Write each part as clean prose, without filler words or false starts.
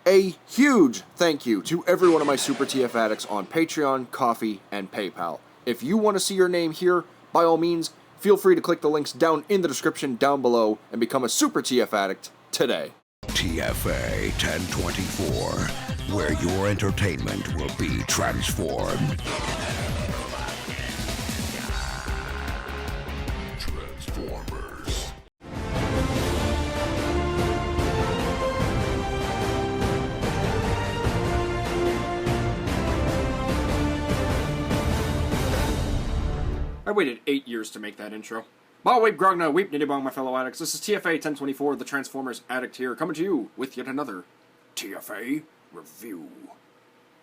A huge thank you to every one of my Super TF addicts on Patreon, Ko-fi, and PayPal. If you want to see your name here, by all means, feel free to click the links down in the description down below and become a Super TF addict today. TFA 1024, where your entertainment will be transformed. Transformers. I waited 8 years to make that intro. Ba weep grogna weep nidibong, my fellow addicts. This is TFA 1024, the Transformers Addict here, coming to you with yet another TFA review.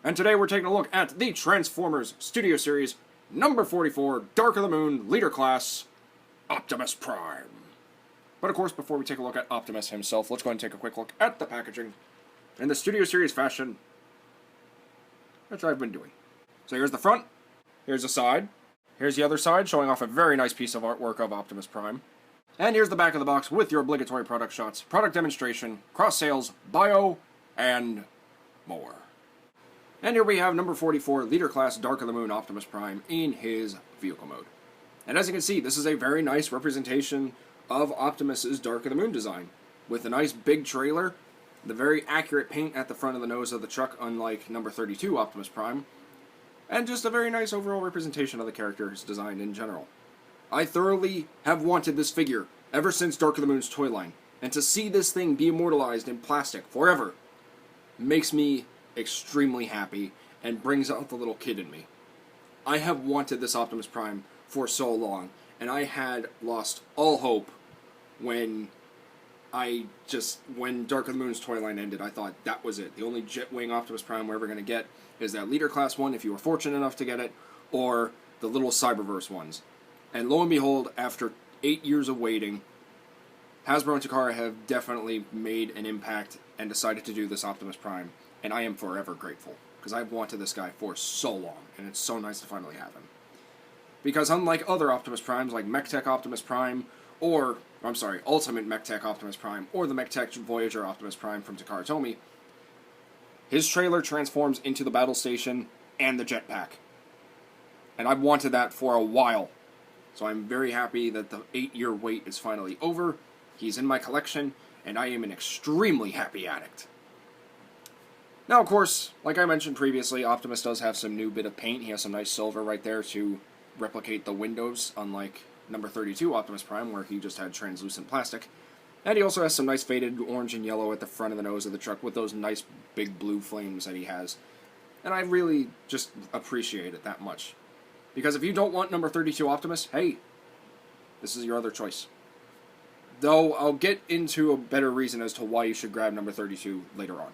And today we're taking a look at the Transformers Studio Series number 44, Dark of the Moon, Leader Class, Optimus Prime. But of course, before we take a look at Optimus himself, let's go ahead and take a quick look at the packaging in the Studio Series fashion, which I've been doing. So here's the front, here's the side. Here's the other side, showing off a very nice piece of artwork of Optimus Prime. And here's the back of the box with your obligatory product shots, product demonstration, cross-sales, bio, and more. And here we have number 44, Leader Class Dark of the Moon Optimus Prime in his vehicle mode. And as you can see, this is a very nice representation of Optimus's Dark of the Moon design, with a nice big trailer, the very accurate paint at the front of the nose of the truck, unlike number 32 Optimus Prime, and just a very nice overall representation of the character's design in general. I thoroughly have wanted this figure ever since Dark of the Moon's toy line, and to see this thing be immortalized in plastic forever makes me extremely happy and brings out the little kid in me. I have wanted this Optimus Prime for so long, and I had lost all hope when Dark of the Moon's toy line ended. I thought that was it. The only Jetwing Optimus Prime we're ever going to get is that Leader Class one, if you were fortunate enough to get it, or the little Cyberverse ones. And lo and behold, after 8 years of waiting, Hasbro and Takara have definitely made an impact and decided to do this Optimus Prime, and I am forever grateful, because I've wanted this guy for so long, and it's so nice to finally have him. Because unlike other Optimus Primes, like MechTech Optimus Prime, Ultimate MechTech Optimus Prime, or the MechTech Voyager Optimus Prime from Takara Tomy, his trailer transforms into the battle station and the jetpack. And I've wanted that for a while. So I'm very happy that the 8-year wait is finally over. He's in my collection, and I am an extremely happy addict. Now, of course, like I mentioned previously, Optimus does have some new bit of paint. He has some nice silver right there to replicate the windows, unlike number 32 Optimus Prime, where he just had translucent plastic. And he also has some nice faded orange and yellow at the front of the nose of the truck with those nice big blue flames that he has. And I really just appreciate it that much. Because if you don't want number 32 Optimus, hey, this is your other choice. Though I'll get into a better reason as to why you should grab number 32 later on.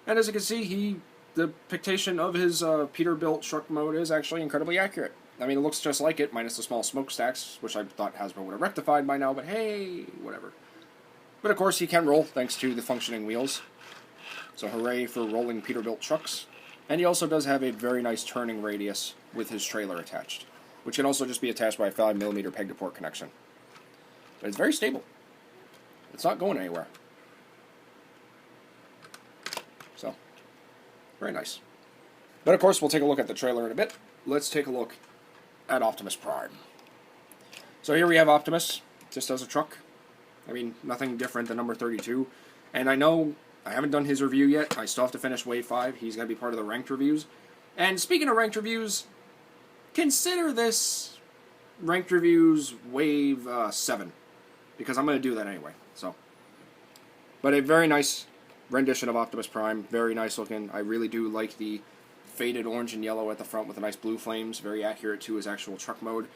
And as you can see, the depiction of his Peterbilt truck mode is actually incredibly accurate. I mean, it looks just like it, minus the small smokestacks, which I thought Hasbro would have rectified by now, but hey, whatever. But of course, he can roll, thanks to the functioning wheels. So hooray for rolling Peterbilt trucks. And he also does have a very nice turning radius with his trailer attached, which can also just be attached by a 5mm peg-to-port connection. But it's very stable. It's not going anywhere. So, very nice. But of course, we'll take a look at the trailer in a bit. Let's take a look at Optimus Prime. So here we have Optimus, just as a truck. I mean, nothing different than number 32. And I know I haven't done his review yet. I still have to finish Wave 5. He's going to be part of the ranked reviews. And speaking of ranked reviews, consider this ranked reviews Wave 7. Because I'm going to do that anyway. But a very nice rendition of Optimus Prime. Very nice looking. I really do like the faded orange and yellow at the front with the nice blue flames, very accurate to his actual truck mode.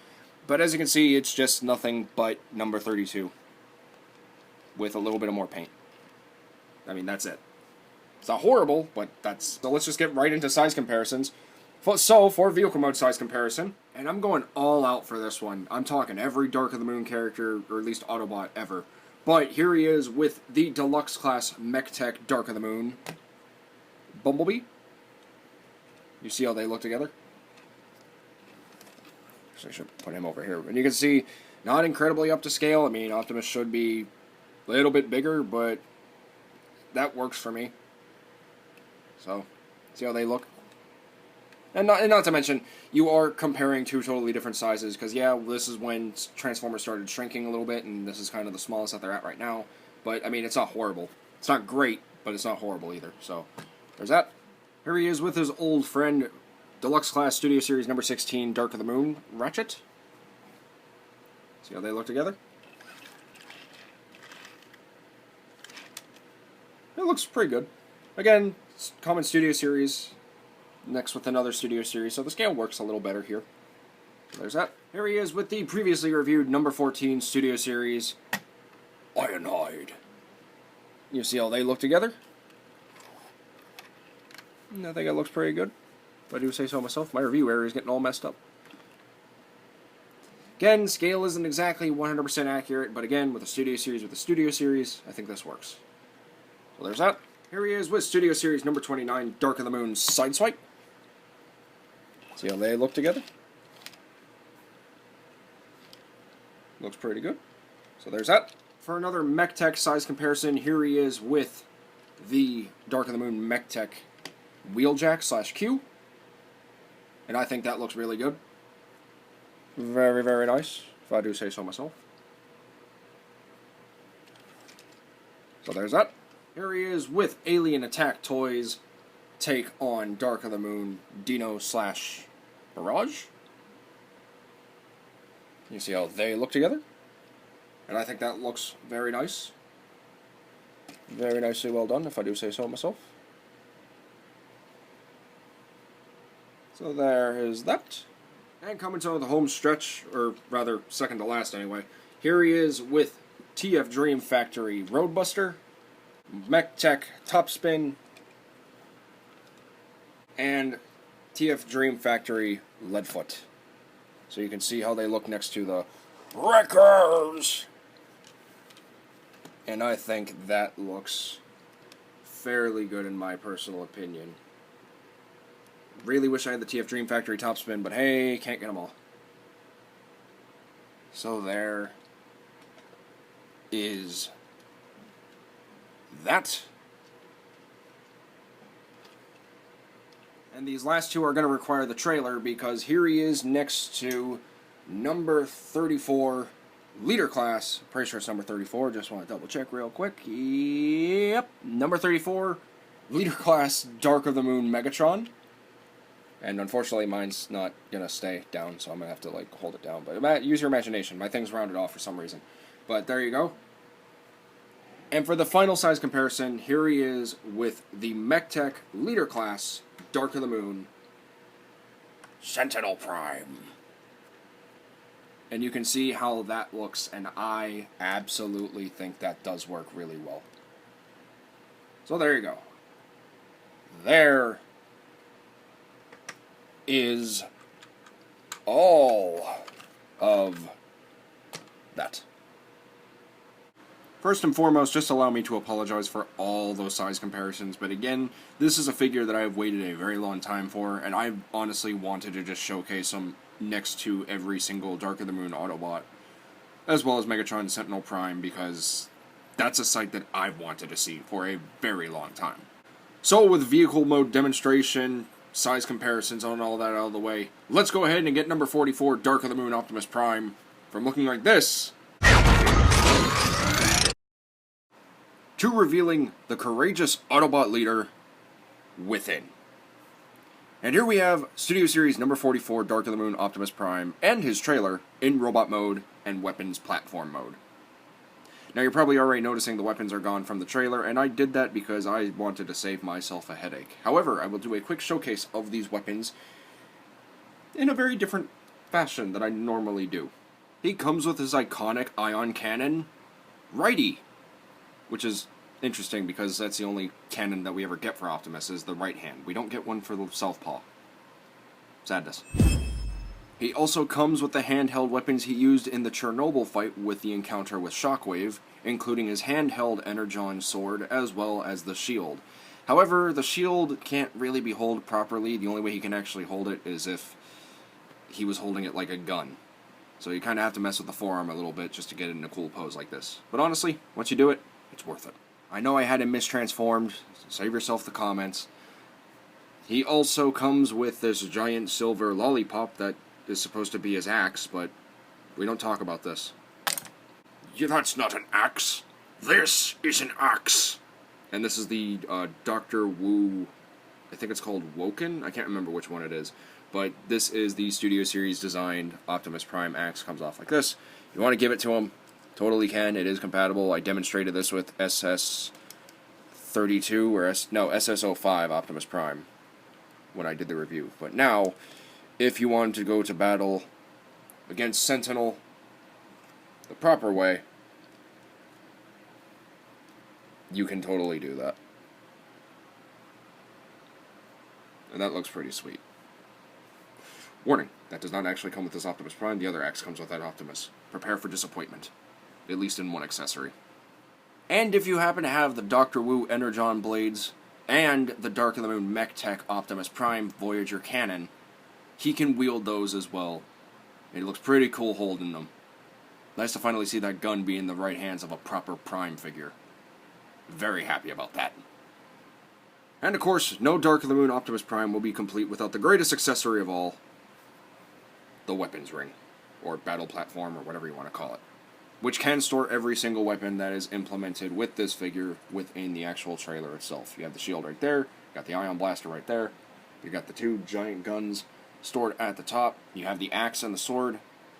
But as you can see, it's just nothing but number 32 with a little bit of more paint. I mean, that's it. It's not horrible, but that's... So let's just get right into size comparisons. So, for vehicle mode size comparison, and I'm going all out for this one. I'm talking every Dark of the Moon character, or at least Autobot, ever. But here he is with the Deluxe Class MechTech Dark of the Moon. Bumblebee. You see how they look together? So I should put him over here. And you can see, not incredibly up to scale. I mean, Optimus should be a little bit bigger, but that works for me. So, see how they look? And not to mention, you are comparing two totally different sizes, because yeah, this is when Transformers started shrinking a little bit, and this is kind of the smallest that they're at right now. But, I mean, it's not horrible. It's not great, but it's not horrible either. So, there's that. Here he is with his old friend, Deluxe Class Studio Series number 16, Dark of the Moon, Ratchet. See how they look together? It looks pretty good. Again, common Studio Series, next with another Studio Series, so the scale works a little better here. So there's that. Here he is with the previously reviewed number 14 Studio Series, Ironhide. You see how they look together? I think it looks pretty good, if I do say so myself. My review area is getting all messed up. Again, scale isn't exactly 100% accurate, but again, with a Studio Series, I think this works. So there's that. Here he is with Studio Series number 29, Dark of the Moon, Sideswipe. See how they look together? Looks pretty good. So there's that. For another MechTech size comparison, here he is with the Dark of the Moon MechTech Wheeljack / Q. And I think that looks really good. Very, very nice, if I do say so myself. So there's that. Here he is with Alien Attack Toys take on Dark of the Moon Dino / Barrage. You see how they look together? And I think that looks very nice. Very nicely well done, if I do say so myself. So there is that. And coming to the home stretch, or rather second to last anyway, here he is with TF Dream Factory Roadbuster, MechTech Topspin, and TF Dream Factory Leadfoot. So you can see how they look next to the Wreckers. And I think that looks fairly good in my personal opinion. Really wish I had the TF Dream Factory Topspin, but hey, can't get them all. So there is that. And these last two are going to require the trailer, because here he is next to number 34, Leader Class. Pretty sure it's number 34, just want to double check real quick. Yep, number 34, Leader Class Dark of the Moon Megatron. And unfortunately, mine's not going to stay down, so I'm going to have to, like, hold it down. But use your imagination. My thing's rounded off for some reason. But there you go. And for the final size comparison, here he is with the MechTech Leader Class Dark of the Moon Sentinel Prime. And you can see how that looks, and I absolutely think that does work really well. So there you go. There is all of that. First and foremost, just allow me to apologize for all those size comparisons, but again, this is a figure that I have waited a very long time for, and I honestly wanted to just showcase them next to every single Dark of the Moon Autobot, as well as Megatron Sentinel Prime, because that's a sight that I've wanted to see for a very long time. So with vehicle mode demonstration, size comparisons and all that out of the way, let's go ahead and get number 44, Dark of the Moon Optimus Prime, from looking like this to revealing the courageous Autobot leader within. And here we have Studio Series number 44, Dark of the Moon Optimus Prime, and his trailer in robot mode and weapons platform mode. Now you're probably already noticing the weapons are gone from the trailer, and I did that because I wanted to save myself a headache. However, I will do a quick showcase of these weapons in a very different fashion than I normally do. He comes with his iconic ion cannon, righty, which is interesting because that's the only cannon that we ever get for Optimus, is the right hand. We don't get one for the southpaw. Sadness. He also comes with the handheld weapons he used in the Chernobyl fight with the encounter with Shockwave, including his handheld Energon sword as well as the shield. However, the shield can't really be held properly. The only way he can actually hold it is if he was holding it like a gun. So you kind of have to mess with the forearm a little bit just to get it in a cool pose like this. But honestly, once you do it, it's worth it. I know I had him mistransformed. Save yourself the comments. He also comes with this giant silver lollipop that is supposed to be his axe, but we don't talk about this. Yeah, that's not an axe. This is an axe. And this is the Dr. Wu, I think it's called Woken? I can't remember which one it is. But this is the Studio Series designed Optimus Prime axe. Comes off like this. If you want to give it to him, totally can. It is compatible. I demonstrated this with SS32 or SS05 Optimus Prime when I did the review. But now, if you wanted to go to battle against Sentinel the proper way, you can totally do that. And that looks pretty sweet. Warning, that does not actually come with this Optimus Prime. The other axe comes with that Optimus. Prepare for disappointment. At least in one accessory. And if you happen to have the Dr. Wu Energon blades and the Dark of the Moon Mech Tech Optimus Prime Voyager cannon, he can wield those as well. It looks pretty cool holding them. Nice to finally see that gun be in the right hands of a proper Prime figure. Very happy about that. And of course, no Dark of the Moon Optimus Prime will be complete without the greatest accessory of all, the weapons ring, or battle platform, or whatever you want to call it, which can store every single weapon that is implemented with this figure within the actual trailer itself. You have the shield right there, you got the ion blaster right there, you got the two giant guns stored at the top, you have the axe and the sword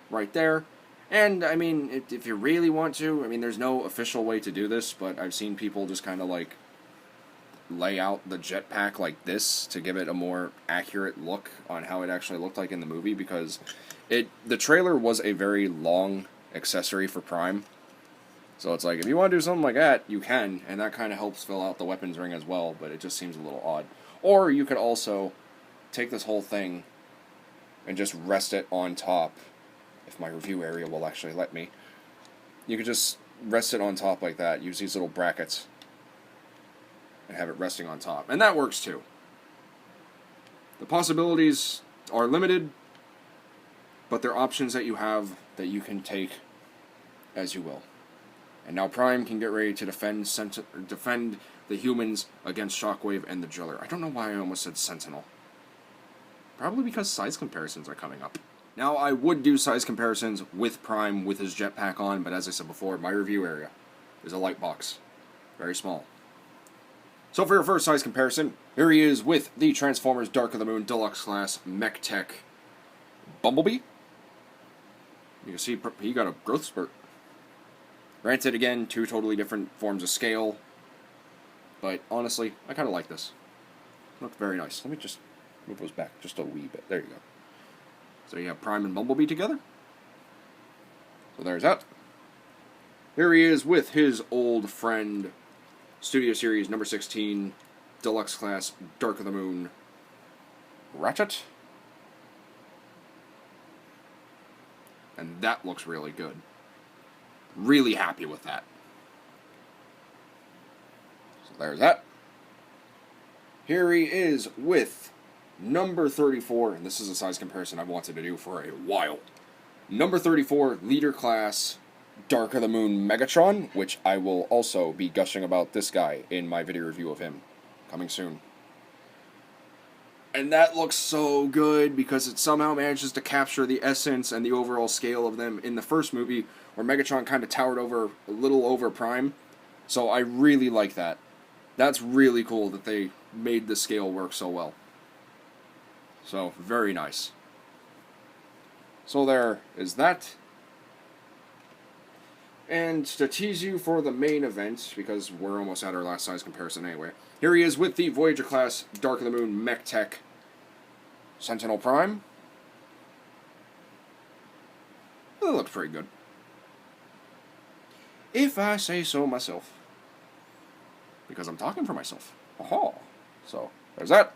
right there. And, I mean, if you really want to, I mean, there's no official way to do this, but I've seen people just kind of, like, lay out the jetpack like this to give it a more accurate look on how it actually looked like in the movie, because the trailer was a very long accessory for Prime. So it's like, if you want to do something like that, you can, and that kind of helps fill out the weapons ring as well, but it just seems a little odd. Or you could also take this whole thing and just rest it on top. If my review area will actually let me. You could just rest it on top like that. Use these little brackets and have it resting on top. And that works too. The possibilities are limited, but they're options that you have that you can take as you will. And now Prime can get ready to defend the humans against Shockwave and the Driller. I don't know why I almost said Sentinel. Probably because size comparisons are coming up. Now, I would do size comparisons with Prime with his jetpack on, but as I said before, my review area is a light box. Very small. So for your first size comparison, here he is with the Transformers Dark of the Moon Deluxe Class Mech Tech Bumblebee. You can see he got a growth spurt. Granted, again, two totally different forms of scale, but honestly, I kind of like this. It looks very nice. Let me just move those back just a wee bit. There you go. So you have Prime and Bumblebee together. So there's that. Here he is with his old friend, Studio Series number 16, Deluxe Class, Dark of the Moon, Ratchet. And that looks really good. Really happy with that. So there's that. Here he is with number 34, and this is a size comparison I've wanted to do for a while. Number 34, Leader Class, Dark of the Moon Megatron, which I will also be gushing about this guy in my video review of him, coming soon. And that looks so good, because it somehow manages to capture the essence and the overall scale of them in the first movie, where Megatron kind of towered over, a little over Prime. So I really like that. That's really cool that they made the scale work so well. So, very nice. So there is that. And to tease you for the main event, because we're almost at our last size comparison anyway, here he is with the Voyager Class Dark of the Moon Mech Tech Sentinel Prime. That looks pretty good, if I say so myself. Because I'm talking for myself. Aha! So, there's that.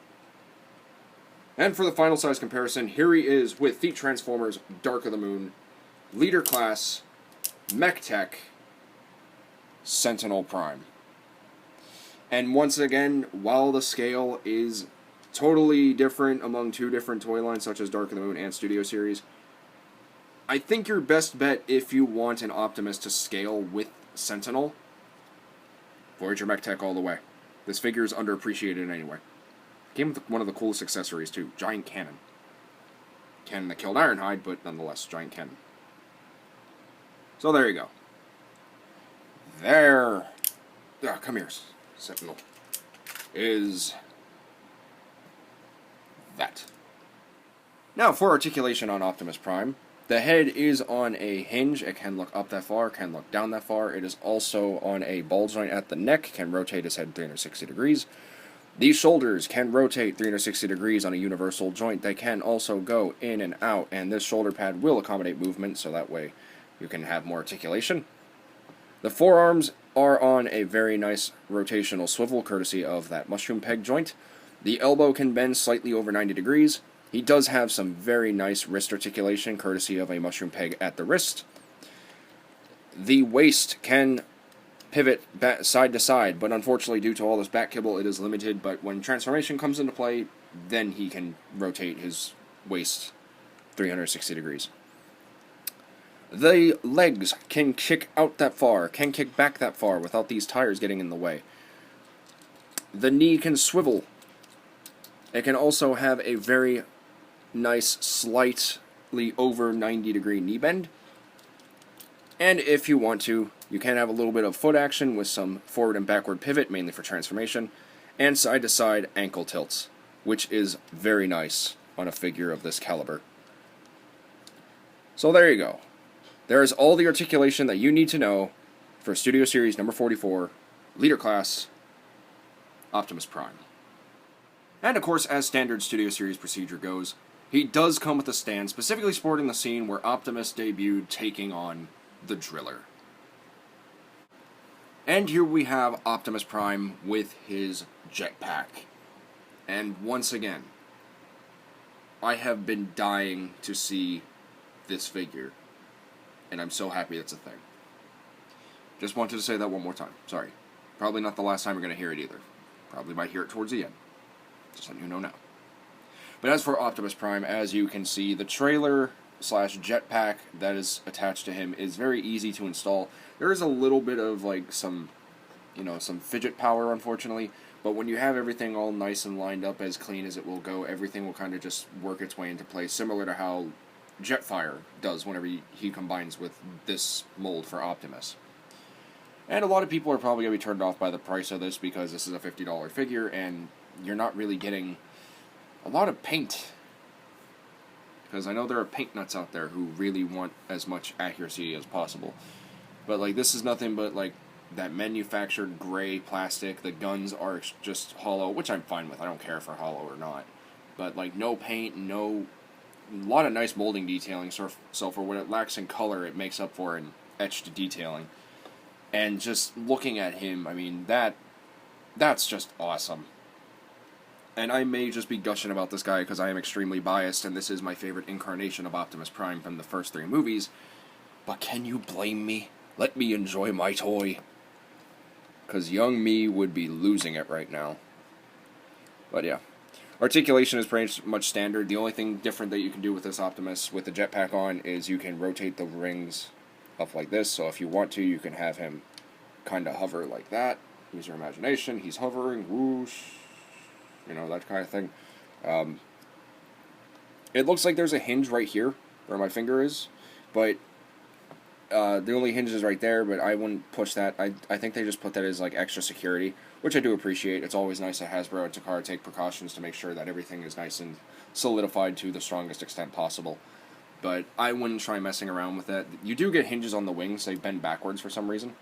And for the final size comparison, here he is with the Transformers Dark of the Moon Leader Class Mech Tech Sentinel Prime. And once again, while the scale is totally different among two different toy lines, such as Dark of the Moon and Studio Series, I think your best bet, if you want an Optimus to scale with Sentinel, Voyager Mech Tech all the way. This figure is underappreciated anyway. Came with one of the coolest accessories too, giant cannon. Cannon that killed Ironhide, but nonetheless, giant cannon. So there you go. There, come here, Sentinel, is that. Now for articulation on Optimus Prime. The head is on a hinge. It can look up that far, can look down that far. It is also on a ball joint at the neck, can rotate its head 360 degrees. These shoulders can rotate 360 degrees on a universal joint. They can also go in and out, and this shoulder pad will accommodate movement, so that way you can have more articulation. The forearms are on a very nice rotational swivel, courtesy of that mushroom peg joint. The elbow can bend slightly over 90 degrees. He does have some very nice wrist articulation, courtesy of a mushroom peg at the wrist. The waist can pivot back, side to side, but unfortunately due to all this back kibble it is limited, but when transformation comes into play, then he can rotate his waist 360 degrees. The legs can kick out that far, can kick back that far without these tires getting in the way. The knee can swivel. It can also have a very nice, slightly over 90 degree knee bend. And if you want to, you can have a little bit of foot action with some forward and backward pivot, mainly for transformation, and side to side ankle tilts, which is very nice on a figure of this caliber. So there you go. There is all the articulation that you need to know for Studio Series number 44, Leader Class, Optimus Prime. And of course, as standard Studio Series procedure goes, he does come with a stand specifically sporting the scene where Optimus debuted taking on the Driller. And here we have Optimus Prime with his Jetpack. And once again, I have been dying to see this figure. And I'm so happy it's a thing. Just wanted to say that one more time. Sorry. Probably not the last time you're going to hear it either. Probably might hear it towards the end. Just letting you know now. But as for Optimus Prime, as you can see, the trailer / jetpack that is attached to him is very easy to install. There is a little bit of like some fidget power, unfortunately, but when you have everything all nice and lined up as clean as it will go, everything will kind of just work its way into place, similar to how Jetfire does whenever he combines with this mold for Optimus. And a lot of people are probably going to be turned off by the price of this because this is a $50 figure and you're not really getting a lot of paint. Because I know there are paint nuts out there who really want as much accuracy as possible. But like this is nothing but like that manufactured gray plastic. The guns are just hollow, which I'm fine with. I don't care if they're hollow or not. But like no paint, a lot of nice molding detailing. So for what it lacks in color, it makes up for in etched detailing. And just looking at him, I mean, that's just awesome. And I may just be gushing about this guy because I am extremely biased, and this is my favorite incarnation of Optimus Prime from the first 3 movies. But can you blame me? Let me enjoy my toy. Because young me would be losing it right now. But yeah. Articulation is pretty much standard. The only thing different that you can do with this Optimus with the jetpack on is you can rotate the rings up like this. So if you want to, you can have him kind of hover like that. Use your imagination. He's hovering. Whoosh. You know, that kind of thing. It looks like there's a hinge right here where my finger is. But the only hinge is right there, but I wouldn't push that. I think they just put that as like extra security, which I do appreciate. It's always nice that Hasbro and Takara take precautions to make sure that everything is nice and solidified to the strongest extent possible. But I wouldn't try messing around with that. You do get hinges on the wings. They bend backwards for some reason.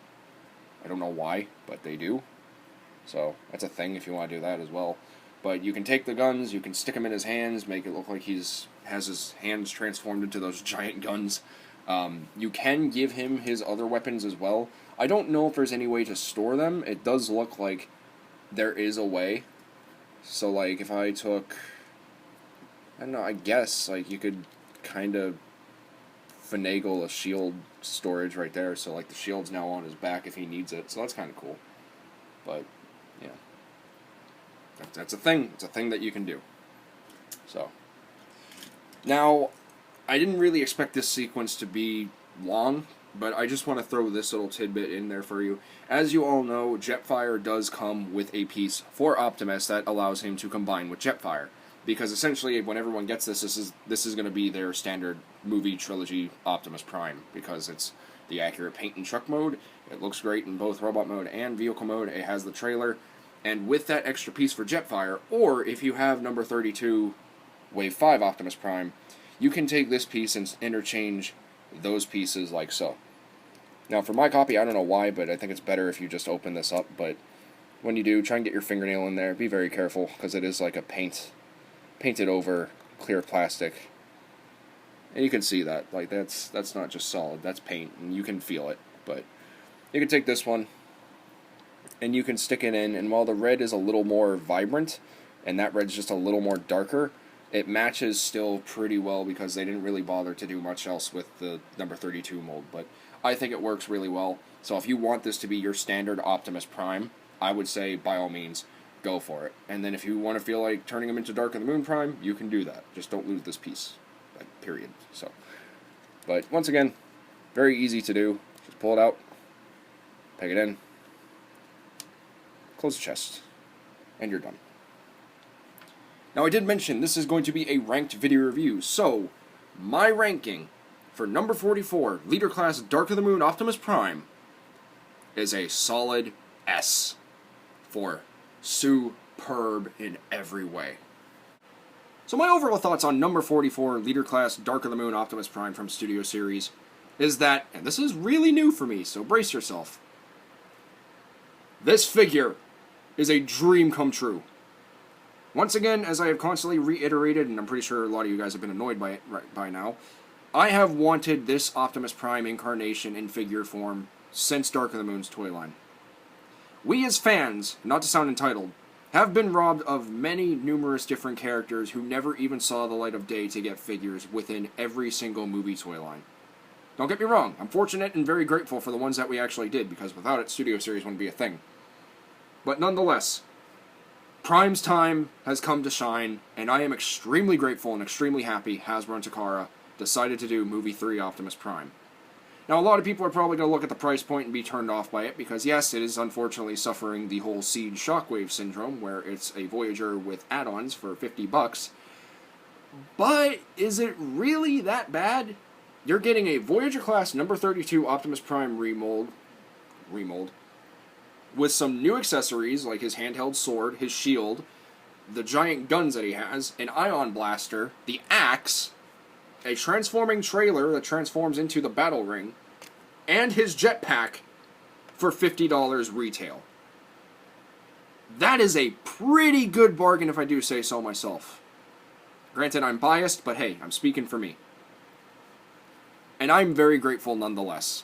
I don't know why, but they do. So that's a thing if you want to do that as well. But you can take the guns, you can stick them in his hands, make it look like has his hands transformed into those giant guns. You can give him his other weapons as well. I don't know if there's any way to store them. It does look like there is a way. So, like, if I took... I don't know, I guess, like, you could kind of finagle a shield storage right there. So, like, the shield's now on his back if he needs it. So that's kind of cool. But, yeah. That's a thing. It's a thing that you can do. So. Now, I didn't really expect this sequence to be long, but I just want to throw this little tidbit in there for you. As you all know, Jetfire does come with a piece for Optimus that allows him to combine with Jetfire. Because essentially, when everyone gets this is going to be their standard movie trilogy Optimus Prime, because it's the accurate paint and truck mode. It looks great in both robot mode and vehicle mode. It has the trailer, and with that extra piece for Jetfire, or if you have number 32 Wave 5 Optimus Prime, you can take this piece and interchange those pieces like so. Now for my copy, I don't know why, but I think it's better if you just open this up, but when you do, try and get your fingernail in there. Be very careful, because it is like a painted over clear plastic. And you can see that, like that's not just solid, that's paint, and you can feel it. But you can take this one, and you can stick it in, and while the red is a little more vibrant, and that red's just a little more darker, it matches still pretty well because they didn't really bother to do much else with the number 32 mold. But I think it works really well. So if you want this to be your standard Optimus Prime, I would say by all means, go for it. And then if you want to feel like turning them into Dark of the Moon Prime, you can do that. Just don't lose this piece. Like, period. So, but once again, very easy to do. Just pull it out, peg it in, close the chest, and you're done. Now I did mention this is going to be a ranked video review, so my ranking for number 44, Leader Class Dark of the Moon Optimus Prime, is a solid S for superb in every way. So my overall thoughts on number 44, Leader Class Dark of the Moon Optimus Prime from Studio Series, is that, and this is really new for me, so brace yourself, this figure is a dream come true. Once again, as I have constantly reiterated, and I'm pretty sure a lot of you guys have been annoyed by it by now, I have wanted this Optimus Prime incarnation in figure form since Dark of the Moon's toy line. We as fans, not to sound entitled, have been robbed of many numerous different characters who never even saw the light of day to get figures within every single movie toy line. Don't get me wrong, I'm fortunate and very grateful for the ones that we actually did, because without it, Studio Series wouldn't be a thing. But nonetheless, Prime's time has come to shine, and I am extremely grateful and extremely happy Hasbro and Takara decided to do Movie 3 Optimus Prime. Now, a lot of people are probably going to look at the price point and be turned off by it, because yes, it is unfortunately suffering the whole Siege Shockwave syndrome, where it's a Voyager with add-ons for $50. But is it really that bad? You're getting a Voyager class number 32 Optimus Prime remold, with some new accessories like his handheld sword, his shield, the giant guns that he has, an ion blaster, the axe, a transforming trailer that transforms into the battle ring, and his jetpack for $50 retail. That is a pretty good bargain if I do say so myself. Granted, I'm biased, but hey, I'm speaking for me. And I'm very grateful nonetheless.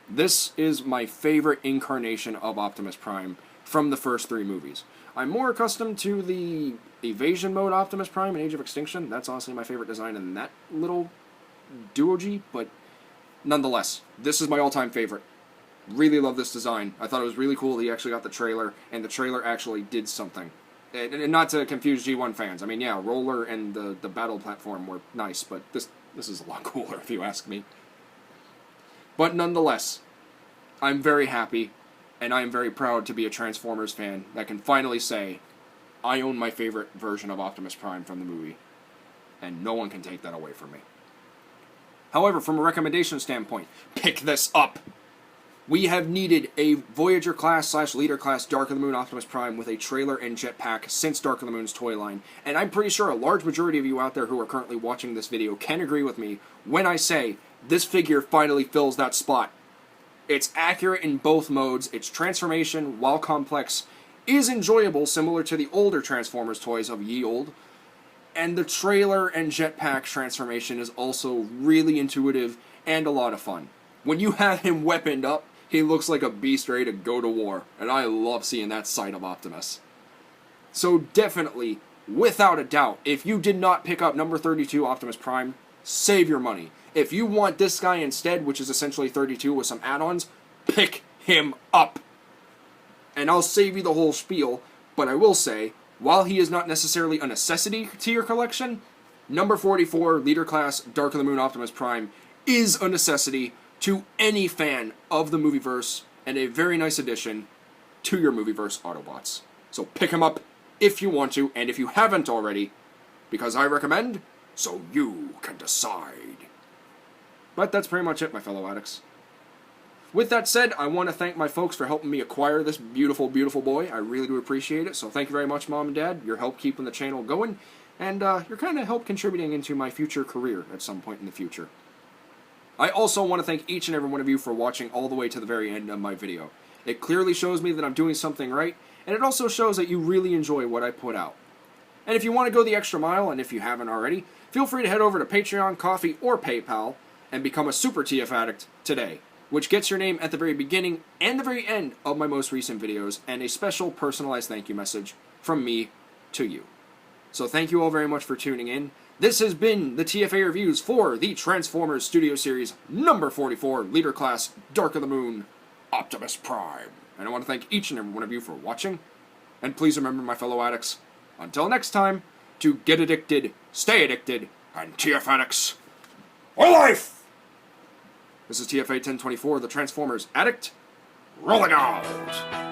This is my favorite incarnation of Optimus Prime from the first 3 movies. I'm more accustomed to the Evasion Mode Optimus Prime in Age of Extinction. That's honestly my favorite design in that little duogy, but nonetheless, this is my all-time favorite. Really love this design. I thought it was really cool that he actually got the trailer, and the trailer actually did something. And not to confuse G1 fans. I mean, yeah, Roller and the battle platform were nice, but this is a lot cooler if you ask me. But nonetheless, I'm very happy, and I am very proud to be a Transformers fan that can finally say, I own my favorite version of Optimus Prime from the movie, and no one can take that away from me. However, from a recommendation standpoint, pick this up! We have needed a Voyager class / Leader class Dark of the Moon Optimus Prime with a trailer and jetpack since Dark of the Moon's toy line, and I'm pretty sure a large majority of you out there who are currently watching this video can agree with me when I say this figure finally fills that spot. It's accurate in both modes, its transformation, while complex, is enjoyable, similar to the older Transformers toys of ye olde, and the trailer and jetpack transformation is also really intuitive and a lot of fun. When you have him weaponed up, he looks like a beast ready to go to war, and I love seeing that side of Optimus. So definitely, without a doubt, if you did not pick up number 32 Optimus Prime, save your money. If you want this guy instead, which is essentially 32 with some add-ons, pick him up. And I'll save you the whole spiel, but I will say, while he is not necessarily a necessity to your collection, number 44, Leader Class Dark of the Moon Optimus Prime, is a necessity to any fan of the Movieverse and a very nice addition to your Movieverse Autobots. So pick him up if you want to, and if you haven't already, because I recommend, so you can decide. But that's pretty much it, my fellow addicts. With that said, I want to thank my folks for helping me acquire this beautiful, beautiful boy. I really do appreciate it. So thank you very much, Mom and Dad. Your help keeping the channel going, and your kind of help contributing into my future career at some point in the future. I also want to thank each and every one of you for watching all the way to the very end of my video. It clearly shows me that I'm doing something right, and it also shows that you really enjoy what I put out. And if you want to go the extra mile, and if you haven't already, feel free to head over to Patreon, Ko-fi, or PayPal and become a Super TF Addict today, which gets your name at the very beginning and the very end of my most recent videos, and a special personalized thank you message from me to you. So thank you all very much for tuning in. This has been the TFA reviews for the Transformers Studio Series number 44, Leader Class Dark of the Moon, Optimus Prime. And I want to thank each and every one of you for watching. And please remember, my fellow addicts, until next time, to get addicted, stay addicted, and TF Addicts for life! This is TFA 1024, the Transformers Addict, rolling out!